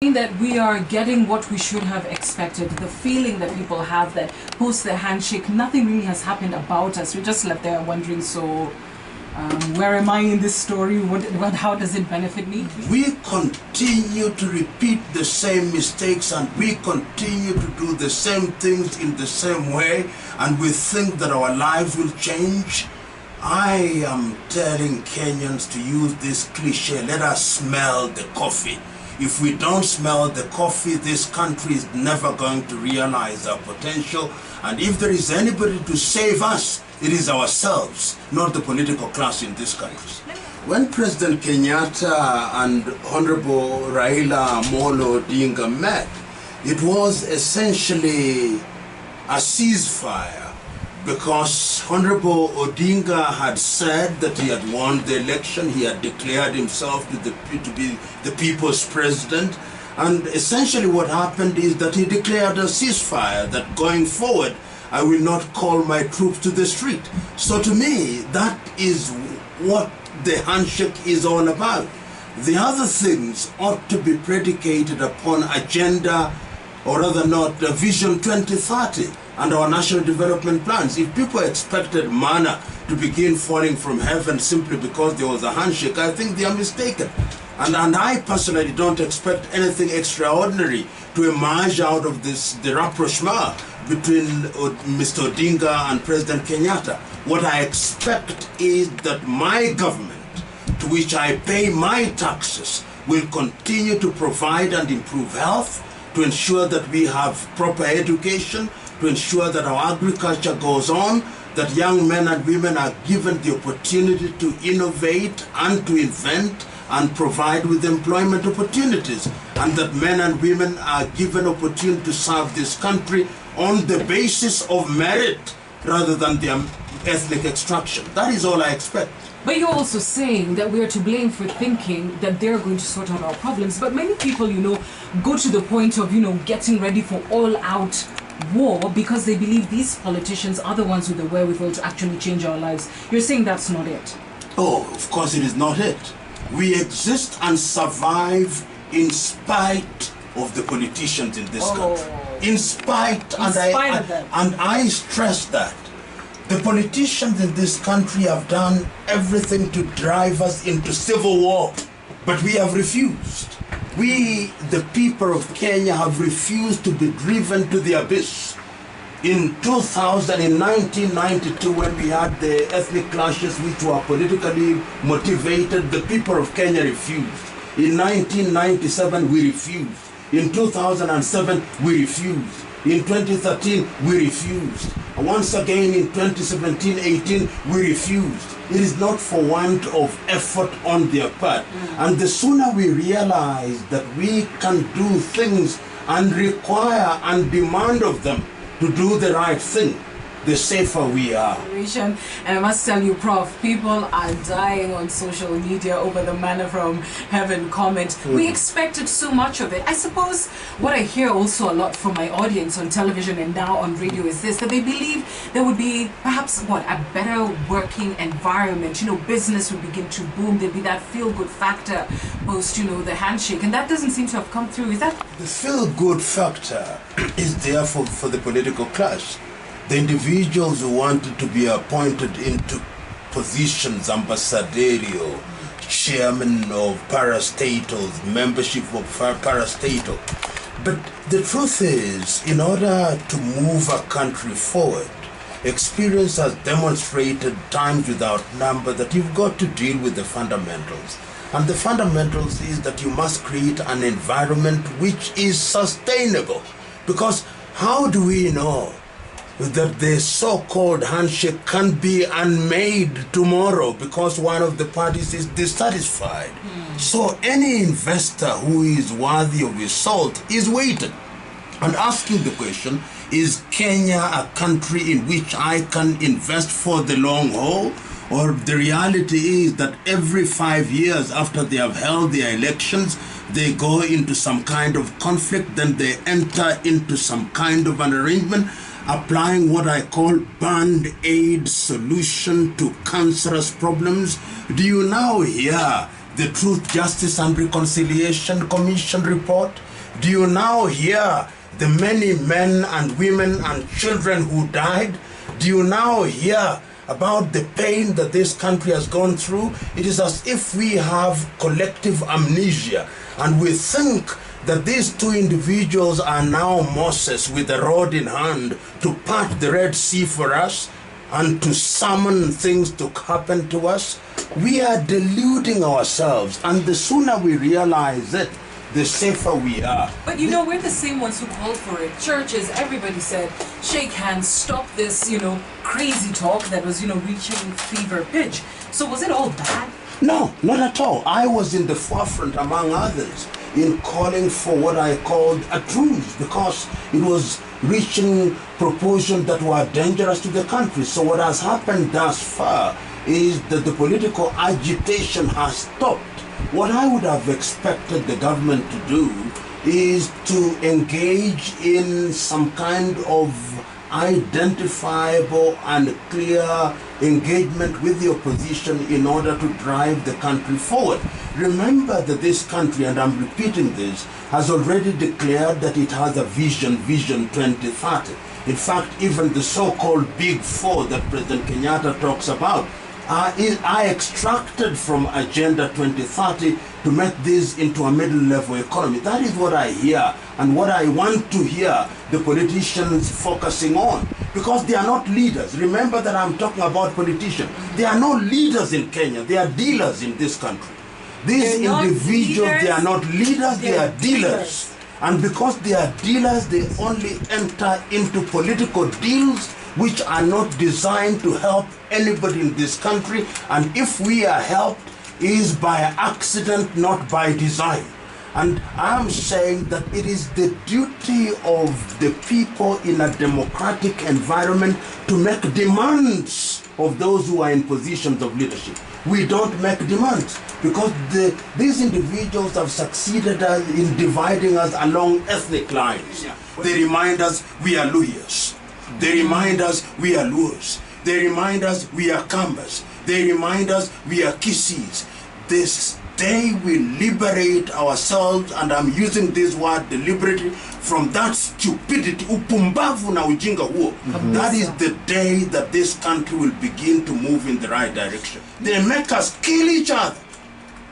That we are getting what we should have expected, the feeling that people have that post the handshake, nothing really has happened about us. We're just left there wondering, so where am I in this story? How does it benefit me? We continue to repeat the same mistakes and we continue to do the same things in the same way, and we think that our lives will change. I am telling Kenyans to use this cliche, let us smell the coffee. If we don't smell the coffee, this country is never going to realize our potential. And if there is anybody to save us, it is ourselves, not the political class in this country. When President Kenyatta and Honorable Raila Amolo Odinga met, it was essentially a ceasefire, because Honorable Odinga had said that he had won the election, he had declared himself to be the people's president, and essentially what happened is that he declared a ceasefire, that going forward I will not call my troops to the street. So to me, that is what the handshake is all about. The other things ought to be predicated upon agenda, or rather not, Vision 2030 and our national development plans. If people expected manna to begin falling from heaven simply because there was a handshake, I think they are mistaken. And I personally don't expect anything extraordinary to emerge out of the rapprochement between Mr. Odinga and President Kenyatta. What I expect is that my government, to which I pay my taxes, will continue to provide and improve health, to ensure that we have proper education, to ensure that our agriculture goes on, that young men and women are given the opportunity to innovate and to invent and provide with employment opportunities, and that men and women are given opportunity to serve this country on the basis of merit rather than their ethnic extraction. That is all I expect. But you're also saying that we are to blame for thinking that they're going to sort out our problems. But many people, go to the point of, getting ready for all-out war because they believe these politicians are the ones with the wherewithal to actually change our lives. You're saying that's not it? Oh, of course it is not it. We exist and survive in spite of the politicians in this country. In spite of them. And I stress that. The politicians in this country have done everything to drive us into civil war, but we have refused. We, the people of Kenya, have refused to be driven to the abyss. In 1992, when we had the ethnic clashes which were politically motivated, the people of Kenya refused. In 1997, we refused. In 2007, we refused. In 2013, we refused. Once again in 2017-18, we refused. It is not for want of effort on their part. And the sooner we realize that we can do things and require and demand of them to do the right thing, the safer we are. And I must tell you, Prof, people are dying on social media over the manna from heaven comment. We expected so much of it. I suppose what I hear also a lot from my audience on television and now on radio is this, that they believe there would be perhaps, a better working environment. Business would begin to boom. There'd be that feel-good factor post, the handshake. And that doesn't seem to have come through. Is that? The feel-good factor is there for the political class. The individuals who wanted to be appointed into positions, ambassadorial, chairman of parastatals, membership of parastatal. But the truth is, in order to move a country forward, experience has demonstrated times without number that you've got to deal with the fundamentals. And the fundamentals is that you must create an environment which is sustainable. Because how do we know that the so-called handshake can be unmade tomorrow because one of the parties is dissatisfied? So any investor who is worthy of his salt is waiting and asking the question, is Kenya a country in which I can invest for the long haul? Or the reality is that every 5 years after they have held their elections, they go into some kind of conflict, then they enter into some kind of an arrangement, applying what I call band-aid solution to cancerous problems. Do you now hear the Truth, Justice and Reconciliation Commission report? Do you now hear the many men and women and children who died? Do you now hear about the pain that this country has gone through? It is as if we have collective amnesia, and we think that these two individuals are now Moses with a rod in hand to part the Red Sea for us and to summon things to happen to us. We are deluding ourselves, and the sooner we realize it, the safer we are. But you know, we're the same ones who called for it. Churches, everybody said, shake hands, stop this, crazy talk that was, reaching fever pitch. So was it all bad? No, not at all. I was in the forefront, among others, in calling for what I called a truce, because it was reaching proportions that were dangerous to the country. So what has happened thus far is that the political agitation has stopped. What I would have expected the government to do is to engage in some kind of identifiable and clear engagement with the opposition in order to drive the country forward. Remember that this country, and I'm repeating this, has already declared that it has a Vision 2030. In fact, even the so-called Big Four that President Kenyatta talks about are extracted from Agenda 2030 to make this into a middle-level economy. That is what I hear, and what I want to hear the politicians focusing on, because they are not leaders. Remember that I'm talking about politicians. They are not leaders in Kenya. They are dealers in this country. These individuals, they are not leaders, they are dealers. And because they are dealers, they only enter into political deals which are not designed to help anybody in this country. And if we are helped, it is by accident, not by design. And I'm saying that it is the duty of the people in a democratic environment to make demands of those who are in positions of leadership. We don't make demands because these individuals have succeeded in dividing us along ethnic lines. They remind us we are Luhyas. They remind us we are Luos. They remind us we are Kambas. They remind us we are Kisis. This day we liberate ourselves, and I'm using this word deliberately, from that stupidity, upumbavu na ujinga huo. That is the day that this country will begin to move in the right direction. They make us kill each other,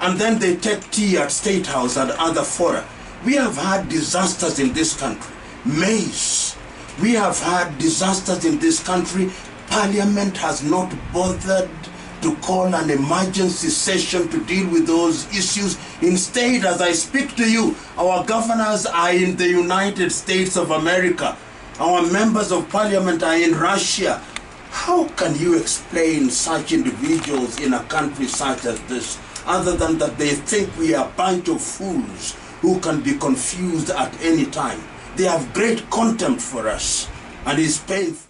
and then they take tea at State House and other fora. We have had disasters in this country. Maize. We have had disasters in this country. Parliament has not bothered to call an emergency session to deal with those issues. Instead, as I speak to you, our governors are in the United States of America. Our members of parliament are in Russia. How can you explain such individuals in a country such as this, other than that they think we are a bunch of fools who can be confused at any time? They have great contempt for us, and it's painful.